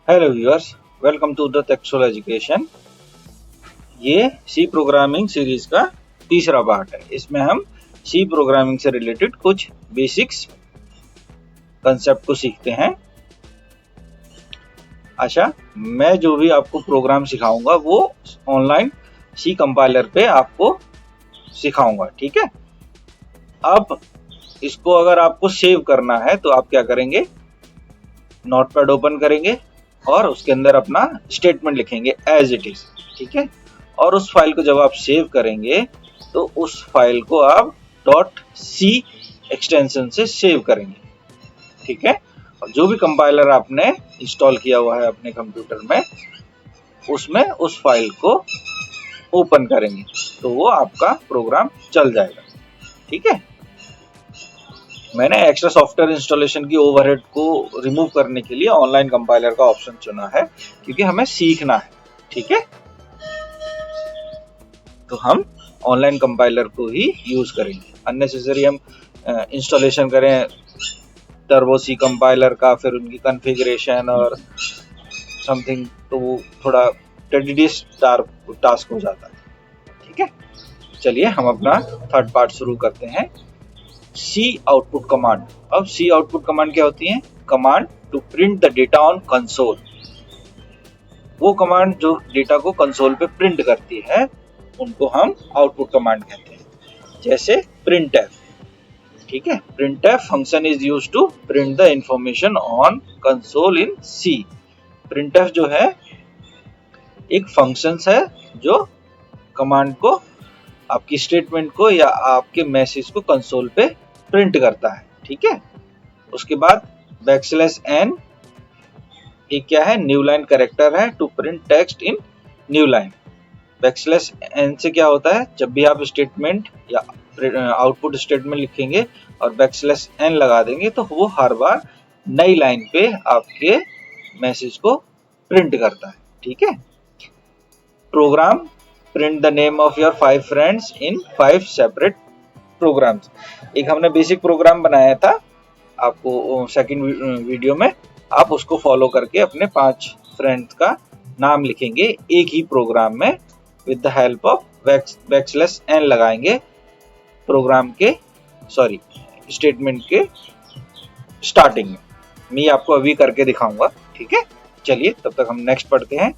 Hello viewers, welcome to the textual education. ये C programming series का तीसरा part है। इसमें हम सी प्रोग्रामिंग से रिलेटेड कुछ बेसिक्स कंसेप्ट को सीखते हैं। अच्छा, मैं जो भी आपको प्रोग्राम सिखाऊंगा वो ऑनलाइन सी कंपाइलर पे आपको सिखाऊंगा, ठीक है। अब इसको अगर आपको सेव करना है तो आप क्या करेंगे, नोटपैड ओपन करेंगे और उसके अंदर अपना स्टेटमेंट लिखेंगे एज इट इज, ठीक है। और उस फाइल को जब आप सेव करेंगे तो उस फाइल को आप .c एक्सटेंशन से सेव करेंगे, ठीक है। और जो भी कंपाइलर आपने इंस्टॉल किया हुआ है अपने कंप्यूटर में, उसमें उस फाइल को ओपन करेंगे तो वो आपका प्रोग्राम चल जाएगा, ठीक है। मैंने एक्स्ट्रा सॉफ्टवेयर इंस्टॉलेशन की ओवरहेड को रिमूव करने के लिए ऑनलाइन कंपाइलर का ऑप्शन चुना है, क्योंकि हमें सीखना है, ठीक है। तो हम ऑनलाइन कंपाइलर को ही यूज करेंगे। अननेसेसरी हम इंस्टॉलेशन करें टर्बो सी कंपाइलर का, फिर उनकी कॉन्फ़िगरेशन और समथिंग, तो वो थोड़ा टेडियस टास्क हो जाता है, ठीक है। चलिए हम अपना थर्ड पार्ट शुरू करते हैं, सी आउटपुट कमांड। अब सी आउटपुट कमांड क्या होती है? Command to print the data on console. वो कमांड जो डेटा को कंसोल पे प्रिंट करती है उनको हम आउटपुट कमांड कहते हैं। जैसे printf, ठीक है। printf function is used to print the information on console in C. printf जो है एक फंक्शन है जो कमांड को, आपकी स्टेटमेंट को या आपके मैसेज को कंसोल पे प्रिंट करता है, ठीक है। उसके बाद \n एक क्या है? न्यू लाइन कैरेक्टर है to print text in new line. \n से क्या होता है? जब भी आप स्टेटमेंट या आउटपुट स्टेटमेंट लिखेंगे और \n लगा देंगे तो वो हर बार नई लाइन पे आपके मैसेज को प्रिंट करता है, ठीक है। Program print the name of your 5 friends in 5 separate programs. एक हमने बेसिक प्रोग्राम बनाया था, आपको सेकंड वीडियो में आप उसको फॉलो करके अपने 5 फ्रेंड्स का नाम लिखेंगे एक ही प्रोग्राम में with the help of \n लगाएंगे प्रोग्राम के स्टेटमेंट के स्टार्टिंग में। मैं आपको अभी करके दिखाऊंगा, ठीक है। चलिए तब तक हम नेक्स्ट पढ़ते हैं,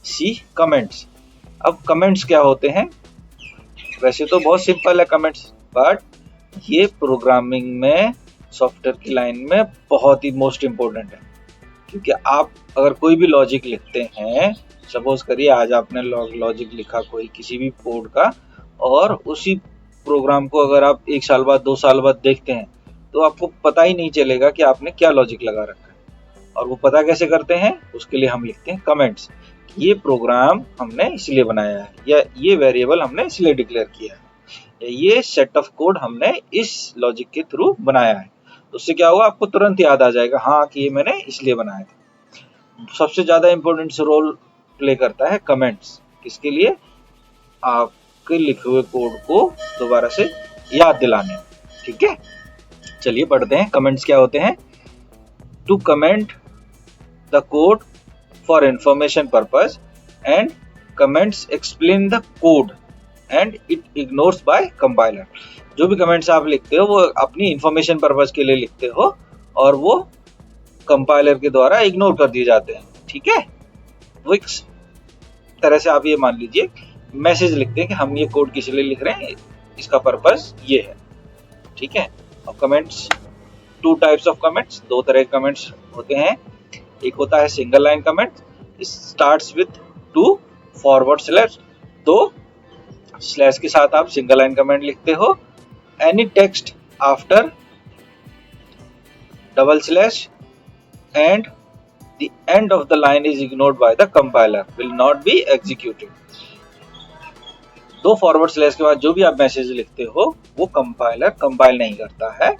सी कमेंट्स। अब कमेंट्स क्या होते हैं? वैसे तो बहुत सिंपल है कमेंट्स, बट ये प्रोग्रामिंग में सॉफ्टवेयर की लाइन में बहुत ही मोस्ट इम्पोर्टेंट है। क्योंकि आप अगर कोई भी लॉजिक लिखते हैं, सपोज करिए आज आपने लॉजिक लिखा कोई किसी भी कोड का, और उसी प्रोग्राम को अगर आप 1 साल बाद 2 साल बाद देखते हैं तो आपको पता ही नहीं चलेगा कि आपने क्या लॉजिक लगा रखा है। और वो पता कैसे करते हैं? उसके लिए हम लिखते हैं कमेंट्स। ये प्रोग्राम हमने इसलिए बनाया है, या ये वेरिएबल हमने इसलिए डिक्लेयर किया है, या ये सेट ऑफ कोड हमने इस लॉजिक के थ्रू बनाया है। तो उससे क्या होगा? आपको तुरंत याद आ जाएगा, हाँ कि ये मैंने इसलिए बनाया था। सबसे ज्यादा इंपॉर्टेंट रोल प्ले करता है कमेंट्स। किसके लिए? आपके लिखे हुए कोड को दोबारा से याद दिलाने, ठीक है। चलिए पढ़ते हैं कमेंट्स क्या होते हैं। To comment the code for information purpose and comments explain the code and it ignores by compiler. जो भी कमेंट्स आप लिखते हो वो अपनी इंफॉर्मेशन पर्पस के लिए लिखते हो और वो कंपाइलर के द्वारा इग्नोर कर दिए जाते हैं, ठीक है। वो एक तरह से आप ये मान लीजिए मैसेज लिखते हैं कि हम ये कोड किस लिए लिख रहे हैं, इसका पर्पस ये है, ठीक है। और कमेंट्स, 2 टाइप्स ऑफ कमेंट्स, 2 तरह के कमेंट्स होते हैं। एक होता है single line comment, starts with 2 forward slash, 2 slash के साथ आप सिंगल लाइन कमेंट लिखते हो। Any text after double slash and the end of the line is ignored by the compiler will not be executed। 2 forward slash के बाद जो भी आप मैसेज लिखते हो वो कंपाइलर कंपाइल नहीं करता है,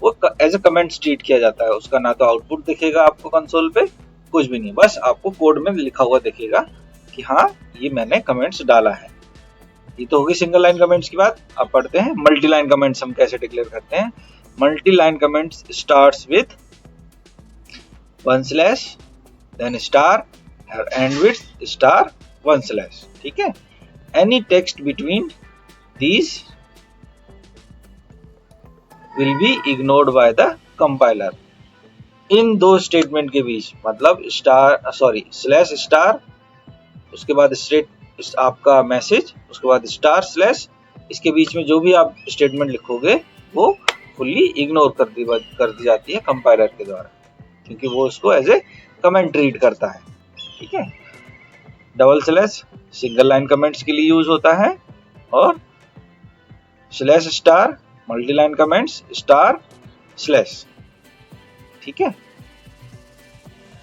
वो एज ए कमेंट ट्रीट किया जाता है। उसका ना तो आउटपुट दिखेगा आपको कंसोल पे, कुछ भी नहीं, बस आपको कोड में लिखा हुआ दिखेगा कि हाँ ये मैंने कमेंट्स डाला है। ये तो होगी सिंगल लाइन कमेंट्स की बात। अब पढ़ते हैं मल्टी लाइन कमेंट्स हम कैसे डिक्लेयर करते हैं। Multi line comments starts with 1 slash then star and with star 1 slash. ठीक है, any text between these will be ignored by the compiler. इन दो स्टेटमेंट के बीच, मतलब स्लैश स्टार, उसके बाद स्टेट आपका मैसेज, उसके बाद स्टार स्लैश, इसके बीच में जो भी आप स्टेटमेंट लिखोगे वो फुल्ली इग्नोर कर दी जाती है कंपाइलर के द्वारा, क्योंकि वो उसको एज ए कमेंट ट्रीट करता है। ठीक है, double slash single line comments के लिए यूज होता है, और slash star multi line comments star slash. ठीक है,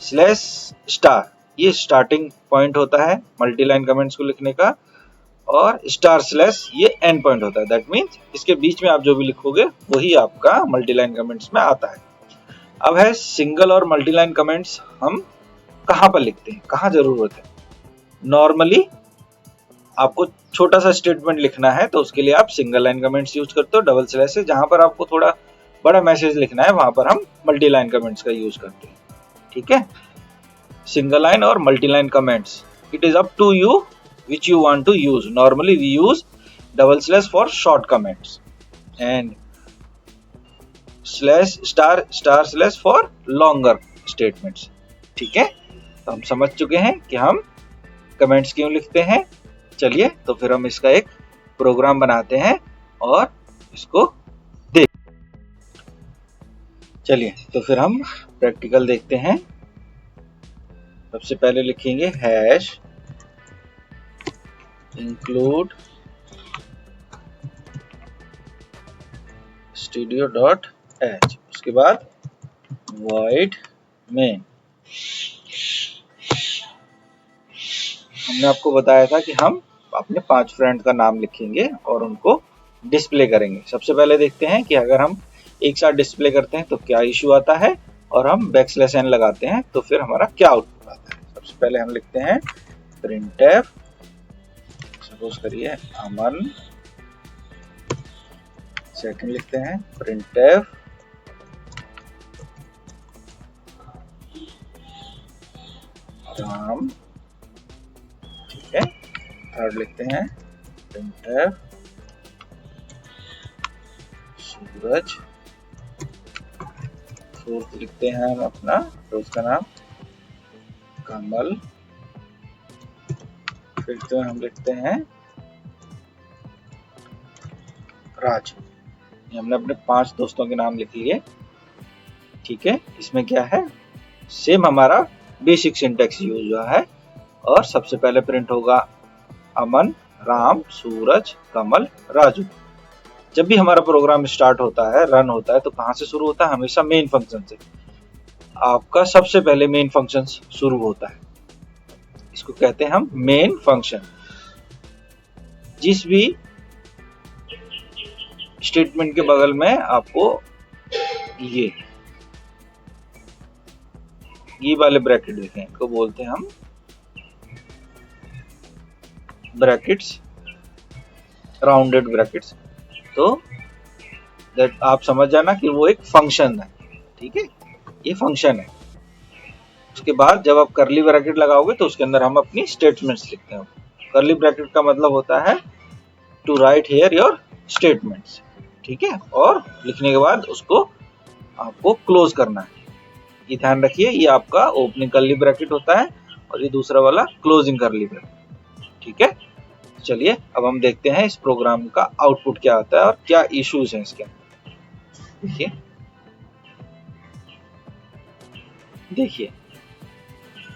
स्लैश स्टार ये स्टार्टिंग पॉइंट होता है मल्टी लाइन कमेंट्स को लिखने का, और स्टार स्लैश ये एंड पॉइंट होता है। दैट मीन्स इसके बीच में आप जो भी लिखोगे वही आपका मल्टी लाइन कमेंट्स में आता है। अब है सिंगल और मल्टी लाइन कमेंट्स हम कहाँ पर लिखते हैं, कहाँ जरूरत है। नॉर्मली आपको छोटा सा स्टेटमेंट लिखना है तो उसके लिए आप सिंगल लाइन कमेंट्स यूज करते हो डबल स्लैश से। जहां पर आपको थोड़ा बड़ा मैसेज लिखना है वहां पर हम मल्टी लाइन कमेंट्स का यूज करते हैं। ठीक है, सिंगल लाइन और multi line comments, it is up to you which you want to use. Normally we use double slash for short comments and slash star slash for longer statements. ठीक है, तो हम समझ चुके हैं कि हम कमेंट्स क्यों लिखते हैं। चलिए तो फिर हम इसका एक प्रोग्राम बनाते हैं और इसको देख। चलिए तो फिर हम प्रैक्टिकल देखते हैं। सबसे पहले लिखेंगे हैश include studio.h, उसके बाद void main। हमने आपको बताया था कि हम अपने 5 फ्रेंड का नाम लिखेंगे और उनको डिस्प्ले करेंगे। सबसे पहले देखते हैं कि अगर हम एक साथ डिस्प्ले करते हैं तो क्या इशू आता है, और हम बैकस्लैश n लगाते हैं तो फिर हमारा क्या आउटपुट आता है। सबसे पहले हम लिखते हैं printf, सपोज करिए अमन। सेकंड लिखते हैं printf राम। ठीक है, थर्ड लिखते हैं printf सूरज। फोर्थ लिखते हैं हम अपना दोस्त का नाम कमल। फिफ्थ में हम लिखते हैं राजू। हमने अपने 5 दोस्तों के नाम लिख लिए। ठीक है, इसमें क्या है, सेम हमारा बेसिक सिंटेक्स यूज हुआ है, और सबसे पहले प्रिंट होगा अमन, राम, सूरज, कमल, राजू। जब भी हमारा प्रोग्राम स्टार्ट होता है, रन होता है, तो कहां से शुरू होता है, हमेशा मेन फंक्शन से। आपका सबसे पहले मेन फंक्शन शुरू होता है, इसको कहते हैं हम मेन फंक्शन। जिस भी स्टेटमेंट के बगल में आपको ये वाले ब्रैकेट देखें, इनको बोलते हैं हम ब्रैकेट्स, राउंडेड ब्रैकेट्स। तो दैट आप समझ जाना कि वो एक फंक्शन है। ठीक है, ये फंक्शन है। उसके बाद जब आप करली ब्रैकेट लगाओगे तो उसके अंदर हम अपनी स्टेटमेंट्स लिखते हैं। करली ब्रैकेट का मतलब होता है to write here your statements. ठीक है, और लिखने के बाद उसको आपको क्लोज करना है। ये ध्यान रखिए, ये आपका ओपनिंग करली ब्रैकेट होता है और ये दूसरा वाला क्लोजिंग करली ब्रैकेट। ठीक है, चलिए अब हम देखते हैं इस प्रोग्राम का आउटपुट क्या होता है और क्या इश्यूज हैं इसके अंदर। देखिए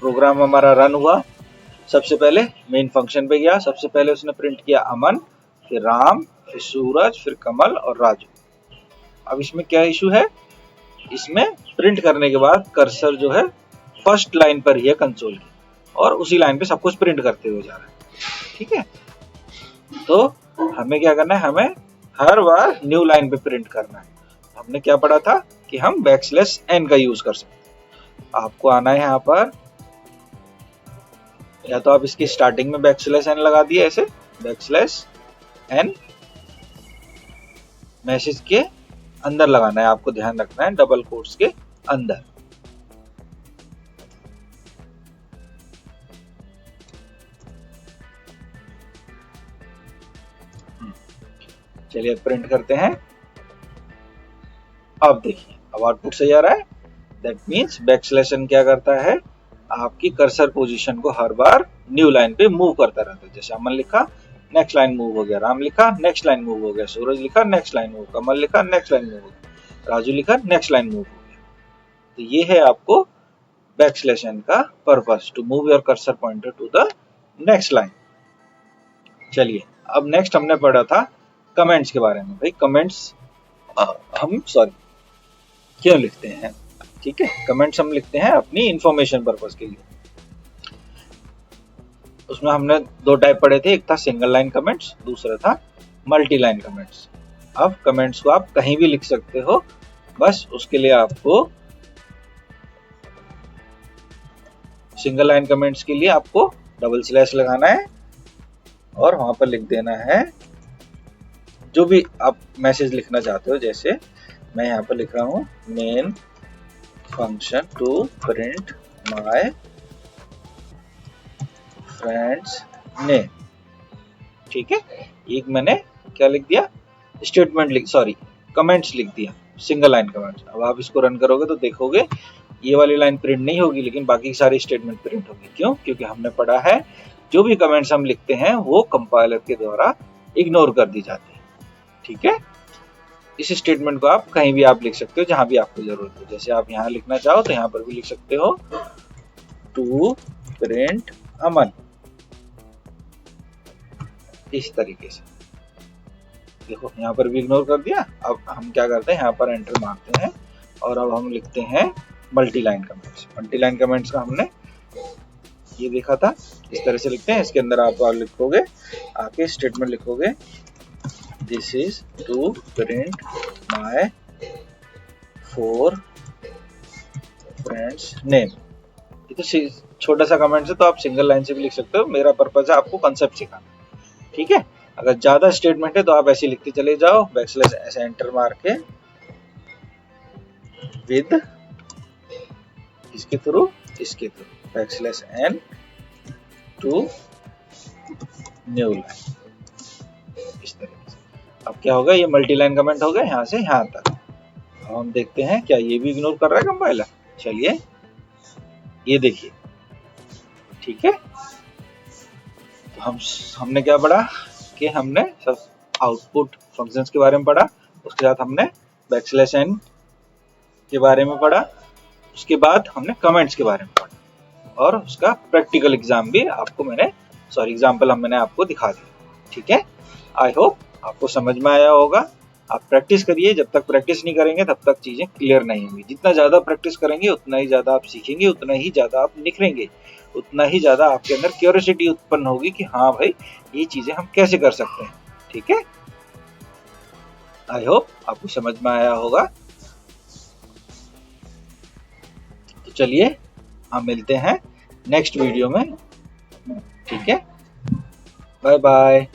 प्रोग्राम हमारा रन हुआ। सबसे पहले मेन फंक्शन पे गया, सबसे पहले उसने प्रिंट किया अमन, फिर राम, फिर सूरज, फिर कमल और राजू। अब इसमें क्या इशू है, इसमें प्रिंट करने के बाद कर्सर जो है फर्स्ट लाइन पर ही है कंसोल की, और उसी लाइन पे सब कुछ प्रिंट करते हुए जा रहा है। ठीक है, तो हमें क्या करना है, हमें हर बार न्यू लाइन पे प्रिंट करना है। हमने क्या पढ़ा था कि हम बैकस्लैश n का यूज कर सकते हैं। आपको आना है यहाँ पर, या तो आप इसकी स्टार्टिंग में बैकस्लैश n लगा दिए, ऐसे बैकस्लैश n मैसेज के अंदर लगाना है, आपको ध्यान रखना है डबल कोट्स के अंदर। चलिए प्रिंट करते हैं। अब देखिए अब आउटपुट सही आ रहा है। दैट मीन्स बैकस्लैश क्या करता है, आपकी कर्सर पोजीशन को हर बार न्यू लाइन पे मूव करता रहता है। जैसे अमन लिखा नेक्स्ट लाइन मूव हो गया, राम लिखा नेक्स्ट लाइन मूव हो गया, सूरज लिखा नेक्स्ट लाइन मूव, कमल लिखा नेक्स्ट लाइन मूव हो गया, राजू लिखा नेक्स्ट लाइन मूव हो गया। तो ये है आपको बैकस्लैश एन का purpose, to move your cursor pointer to the next line. चलिए अब नेक्स्ट हमने पढ़ा था कमेंट्स के बारे में। भाई कमेंट्स हम क्यों लिखते हैं, ठीक है, कमेंट्स हम लिखते हैं अपनी इंफॉर्मेशन पर्पस के लिए। उसमें हमने दो टाइप पढ़े थे, एक था सिंगल लाइन कमेंट्स, दूसरा था मल्टी लाइन कमेंट्स। अब कमेंट्स को आप कहीं भी लिख सकते हो, बस उसके लिए आपको सिंगल लाइन कमेंट्स के लिए आपको डबल स्लैश लगाना है और वहां पर लिख देना है जो भी आप मैसेज लिखना चाहते हो। जैसे मैं यहाँ पर लिख रहा हूँ main function to print my friends name, ठीक है। एक मैंने क्या लिख दिया, स्टेटमेंट कमेंट्स लिख दिया, सिंगल लाइन कमेंट्स। अब आप इसको रन करोगे तो देखोगे ये वाली लाइन प्रिंट नहीं होगी, लेकिन बाकी सारी स्टेटमेंट प्रिंट होगी। क्यों? क्योंकि हमने पढ़ा है जो भी कमेंट्स हम लिखते हैं वो कंपाइलर के द्वारा इग्नोर कर दी जाती है, ठीक है। इस स्टेटमेंट को आप कहीं भी आप लिख सकते हो जहां भी आपको जरूरत हो। जैसे आप यहाँ लिखना चाहो तो यहाँ पर भी लिख सकते हो टू प्रिंट अमन, इस तरीके से। देखो यहाँ पर भी इग्नोर कर दिया। अब हम क्या करते हैं, यहाँ पर एंटर मारते हैं और अब हम लिखते हैं multi line comments. Multi line comments का हमने ये देखा था, इस तरह से लिखते हैं। इसके अंदर आप लिखोगे, आके स्टेटमेंट लिखोगे this is to print my 4 friends name. ये तो छोटा सा कमेंट है तो आप सिंगल लाइन से भी लिख सकते हो। मेरा पर्पज है आपको कंसेप्ट सिखाना, ठीक है। अगर ज्यादा स्टेटमेंट है तो आप ऐसे लिखते चले जाओ, बैकस्लैश ऐसे एंटर मार के विद इसके through backslash n to new line, इस तरीके से। अब क्या होगा, ये मल्टी लाइन कमेंट हो गया यहाँ से यहाँ तक। अब हम देखते हैं क्या ये भी इग्नोर कर रहा है कंपाइलर। चलिए ये देखिए, ठीक है। तो हमने क्या पढ़ा कि हमने सब आउटपुट फंक्शंस के बारे में पढ़ा, उसके साथ हमने बैकस्लैश एन के बारे में पढ़ा, उसके बाद हमने कमेंट्स के बारे में पढ़ा और उसका प्रैक्टिकल एग्जाम भी आपको एग्जाम्पल मैंने आपको दिखा दिया, ठीक है। आई होप आपको समझ में आया होगा। आप प्रैक्टिस करिए, जब तक प्रैक्टिस नहीं करेंगे तब तक चीजें क्लियर नहीं होंगी। जितना ज्यादा प्रैक्टिस करेंगे उतना ही ज्यादा आप सीखेंगे, उतना ही ज्यादा आप निखरेंगे, उतना ही ज्यादा आपके अंदर क्यूरियोसिटी उत्पन्न होगी कि हाँ भाई ये चीजें हम कैसे कर सकते हैं, ठीक है। आई होप आपको समझ में आया होगा। तो चलिए हम मिलते हैं नेक्स्ट वीडियो में, ठीक है। Bye bye.